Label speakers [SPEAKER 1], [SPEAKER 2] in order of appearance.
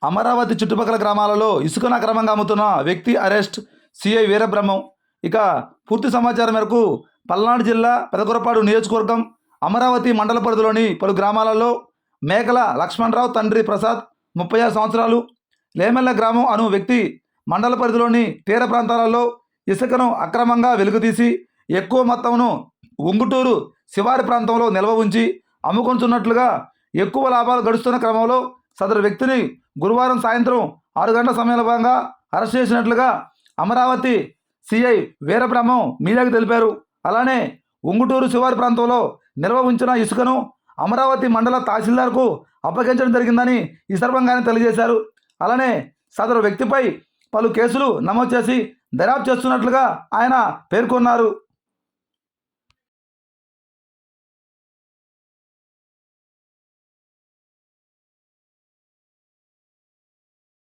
[SPEAKER 1] అమరావతి చుట్టుపక్కల గ్రామాలలో ఇసుకను అక్రమంగా అమ్ముతున్న వ్యక్తి అరెస్ట్, సిఐ వీరబ్రహ్మం. ఇక పూర్తి సమాచారం మేరకు పల్నాడు జిల్లా పెదకూరపాడు నియోజకవర్గం అమరావతి మండల పరిధిలోని పలు గ్రామాలలో మేకల లక్ష్మణరావు తండ్రి ప్రసాద్ 36 సంవత్సరాలు, లేమెల్ల గ్రామం అను వ్యక్తి మండల పరిధిలోని తీర ప్రాంతాలలో ఇసుకను అక్రమంగా వెలుగుతీసి ఎక్కువ మొత్తంను ఉంగుటూరు శివారి ప్రాంతంలో నిల్వ ఉంచి అమ్ముకొంటున్నట్లుగా ఎక్కువ లాభాలు గడుస్తున్న క్రమంలో సదరు వ్యక్తిని గురువారం సాయంత్రం 6 గంటల సమయంలో భాగంగా అరెస్ట్ చేసినట్లుగా అమరావతి సిఐ వీరబ్రహ్మం మీడియాకు తెలిపారు. అలానే ఉంగుటూరు శివారి ప్రాంతంలో నిల్వ ఉంచిన ఇసుకను అమరావతి మండల తహసీల్దార్కు అప్పగించడం జరిగిందని ఈ సందర్భంగానే తెలియజేశారు. అలానే సదరు వ్యక్తిపై పలు కేసులు నమోదు చేసి దర్యాప్తు చేస్తున్నట్లుగా ఆయన పేర్కొన్నారు.